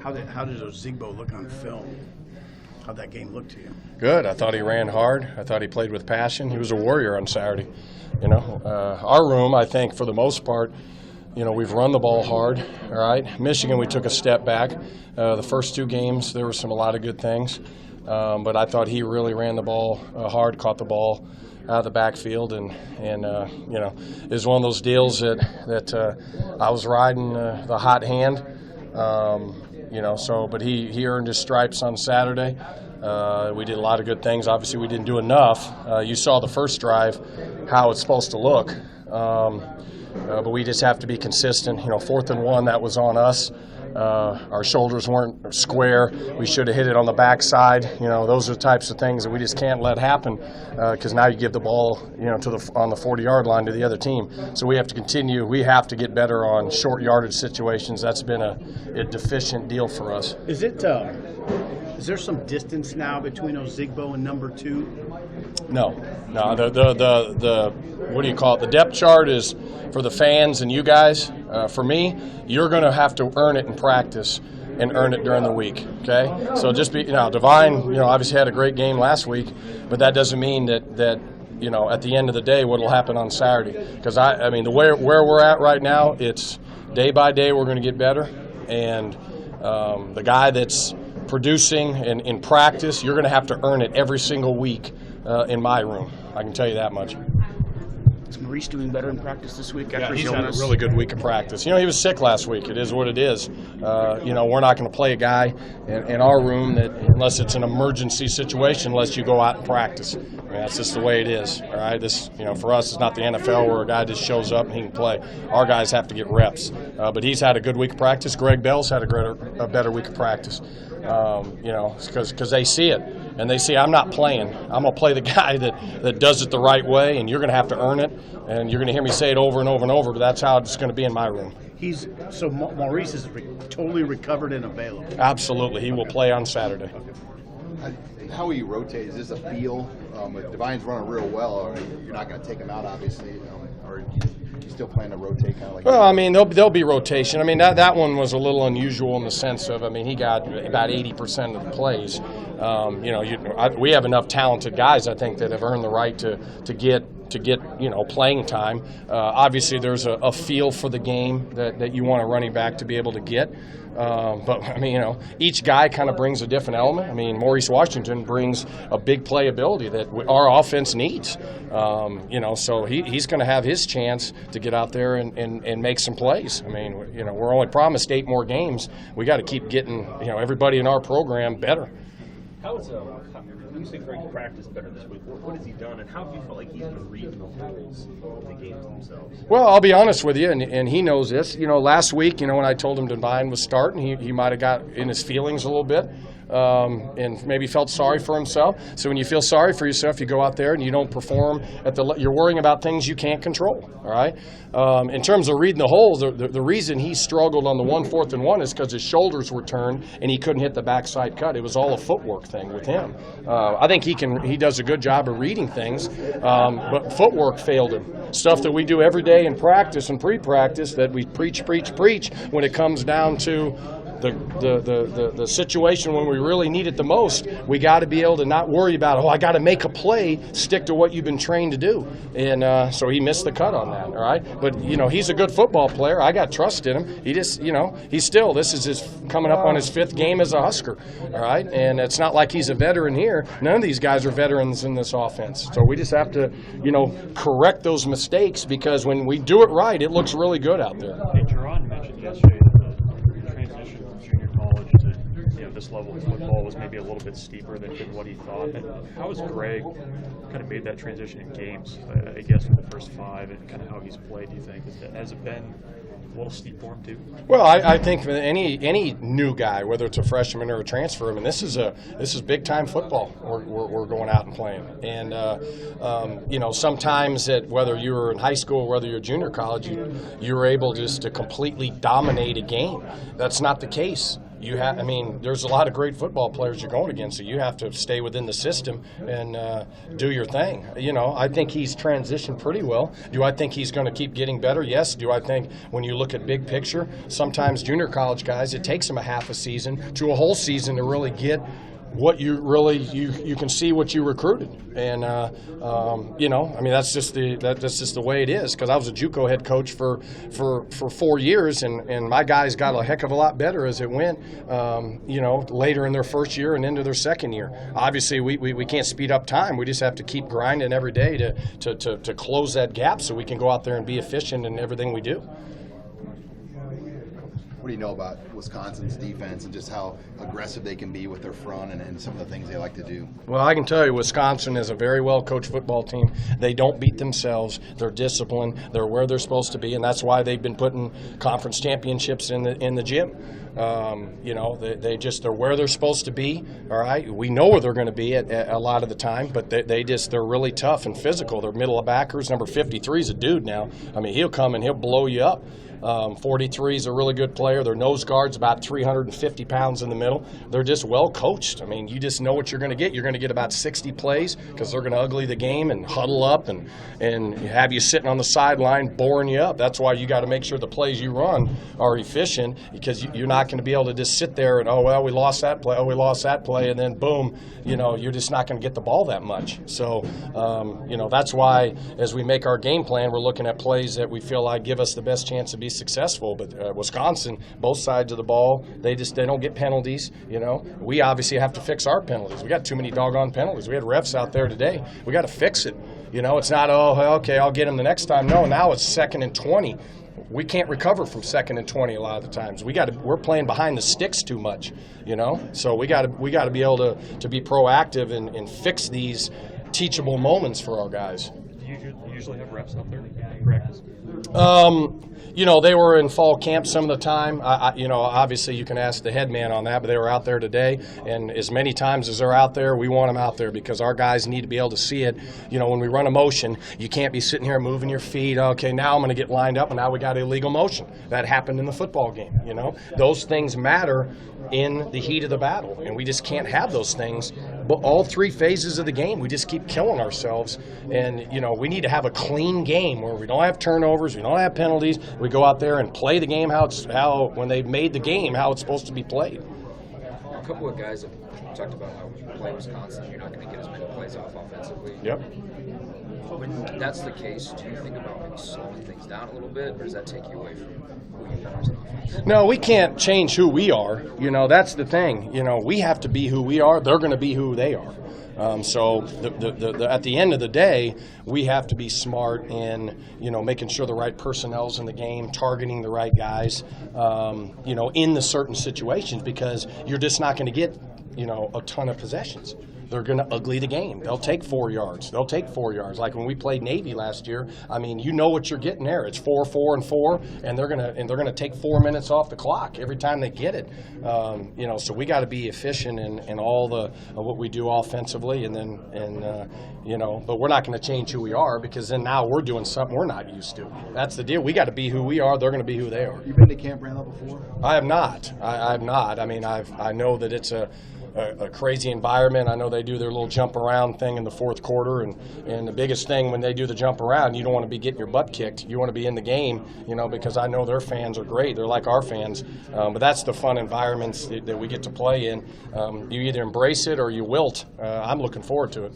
How did Ozigbo look on film? How'd that game look to you? Good. I thought he ran hard. I thought he played with passion. He was a warrior on Saturday. Our room, I think, for the most part, we've run the ball hard. All right. Michigan, we took a step back. The first two games, there were a lot of good things, but I thought he really ran the ball hard, caught the ball out of the backfield, and it was one of those deals that I was riding the hot hand. But he earned his stripes on Saturday. We did a lot of good things. Obviously, we didn't do enough. You saw the first drive, how it's supposed to look. But we just have to be consistent. 4th and 1, that was on us. Our shoulders weren't square. We should have hit it on the backside. Those are the types of things that we just can't let happen, because now you give the ball, on the 40-yard line to the other team. So we have to continue. We have to get better on short yardage situations. That's been a deficient deal for us. Is there some distance now between Ozigbo and number 2? No. The what do you call it? The depth chart is for the fans and you guys. For me, you're going to have to earn it in practice and earn it during the week. Okay, so just be Divine. Obviously had a great game last week, but that doesn't mean that at the end of the day what will happen on Saturday. Because where we're at right now, it's day by day we're going to get better, and the guy that's producing in practice, you're going to have to earn it every single week in my room. I can tell you that much. Is Maurice doing better in practice this week? Yeah, he's had a really good week of practice. He was sick last week. It is what it is. We're not going to play a guy in our room that, unless it's an emergency situation, unless you go out and practice. That's just the way it is. All right. This, for us, it's not the NFL where a guy just shows up and he can play. Our guys have to get reps. But he's had a good week of practice. Greg Bell's had a better week of practice. Because they see it, and they see I'm not playing. I'm going to play the guy that does it the right way, and you're going to have to earn it, and you're going to hear me say it over and over and over, but that's how it's going to be in my room. Maurice is totally recovered and available? Absolutely. He will play on Saturday. How will you rotate? Is this a feel? If Divine's running real well, you're not going to take him out, obviously, or you still plan to rotate kind of like Well, there'll be rotation. That one was a little unusual in the sense of, he got about 80% of the plays. We have enough talented guys, I think, that have earned the right to get playing time. Obviously, there's a feel for the game that you want a running back to be able to get. Each guy kind of brings a different element. Maurice Washington brings a big playability that our offense needs. So he's going to have his chance to get out there and make some plays. We're only promised 8 more games. We got to keep getting, everybody in our program better. How you say Greg practiced better this week? What has he done, and how have you felt like he's been reading the holes in the games themselves? Well, I'll be honest with you, and he knows this. Last week, when I told him Divine was starting, he might have got in his feelings a little bit. And maybe felt sorry for himself. So when you feel sorry for yourself, you go out there and you don't perform you're worrying about things you can't control. All right. In terms of reading the holes, the reason he struggled on the 4th and 1 is because his shoulders were turned and he couldn't hit the backside cut. It was all a footwork thing with him. I think he does a good job of reading things, but footwork failed him. Stuff that we do every day in practice and pre-practice that we preach when it comes down to the situation when we really need it the most. We got to be able to not worry about, I got to make a play, stick to what you've been trained to do. And so he missed the cut on that, all right? But, he's a good football player. I got trust in him. He just, this is his coming up on his 5th game as a Husker, all right? And it's not like he's a veteran here. None of these guys are veterans in this offense. So we just have to, correct those mistakes, because when we do it right, it looks really good out there. Hey, Jerron mentioned yesterday that the transition from junior college to this level of football was maybe a little bit steeper than what he thought. And how has Greg kind of made that transition in games, I guess, for the first 5, and kind of how he's played, do you think? Has it been a little steep for him, too? Well, I think for any new guy, whether it's a freshman or a transfer, this is big-time football we're going out and playing. And, sometimes whether you were in high school or whether you're junior college, you were able just to completely dominate a game. That's not the case I mean, there's a lot of great football players you're going against, so you have to stay within the system and do your thing. You know, I think he's transitioned pretty well. Do I think he's going to keep getting better? Yes. Do I think when you look at big picture, sometimes junior college guys, it takes them a half a season to a whole season to really get what you really you can see what you recruited, and you know, I mean that's just the way it is. Because I was a JUCO head coach for 4 years, and my guys got a heck of a lot better as it went. You know, later in their first year and into their second year. Obviously, we can't speed up time. We just have to keep grinding every day to close that gap so we can go out there and be efficient in everything we do. What do you know about Wisconsin's defense and just how aggressive they can be with their front and some of the things they like to do? Well, I can tell you Wisconsin is a very well-coached football team. They don't beat themselves. They're disciplined. They're where they're supposed to be, and that's why they've been putting conference championships in the gym. You know, they're where they're supposed to be. All right, we know where they're going to be at a lot of the time, but they're really tough and physical. They're middle of backers. Number 53 is a dude now. I mean, he'll come and he'll blow you up. 43 is a really good player. Their nose guard's about 350 pounds in the middle. They're just well coached. I mean, you just know what you're going to get. You're going to get about 60 plays because they're going to ugly the game and huddle up and have you sitting on the sideline boring you up. That's why you got to make sure the plays you run are efficient, because you're not going to be able to just sit there and, oh, well, we lost that play, and then boom, you know, you're just not going to get the ball that much. So, you know, that's why as we make our game plan, we're looking at plays that we feel like give us the best chance to be successful. But Wisconsin, both sides of the ball, they don't get penalties. You know, we obviously have to fix our penalties. We got too many doggone penalties. We had refs out there today. We got to fix it. You know, it's not, oh, okay, I'll get him the next time. No, now it's 2nd and 20. We can't recover from 2nd and 20 a lot of the times. We're playing behind the sticks too much. You know, so we got to be able to be proactive and fix these teachable moments for our guys. Do you usually have reps out there in practice? You know, they were in fall camp some of the time. You know, obviously you can ask the head man on that, but they were out there today. And as many times as they're out there, we want them out there because our guys need to be able to see it. You know, when we run a motion, you can't be sitting here moving your feet. Okay, now I'm going to get lined up, and now we got illegal motion. That happened in the football game, you know. Those things matter in the heat of the battle, and we just can't have those things. But all 3 phases of the game, we just keep killing ourselves. And, you know, we need to have a clean game where we don't have turnovers, we don't have penalties. We go out there and play the game how when they've made the game, how it's supposed to be played. A couple of guys have talked about how when you play Wisconsin, you're not going to get as many plays off offensively. Yep. When that's the case, do you think about maybe slowing things down a little bit, or does that take you away from who you are as an offense? No, we can't change who we are. You know, that's the thing. You know, we have to be who we are. They're going to be who they are. So at the end of the day, we have to be smart in, you know, making sure the right personnel's in the game, targeting the right guys, you know, in the certain situations, because you're just not going to get, you know, a ton of possessions. They're going to ugly the game. They'll take 4 yards. They'll take 4 yards. Like when we played Navy last year, I mean, you know what you're getting there. It's 4, 4, and 4, and they're gonna take 4 minutes off the clock every time they get it. You know, so we got to be efficient in all what we do offensively, and you know, but we're not going to change who we are, because then now we're doing something we're not used to. That's the deal. We got to be who we are. They're going to be who they are. You been to Camp Randall before? I have not. I have not. I mean, I know that it's a crazy environment. I know they do their little jump around thing in the 4th quarter, and the biggest thing when they do the jump around, you don't want to be getting your butt kicked. You want to be in the game, you know, because I know their fans are great. They're like our fans, but that's the fun environments that we get to play in. You either embrace it or you wilt. I'm looking forward to it.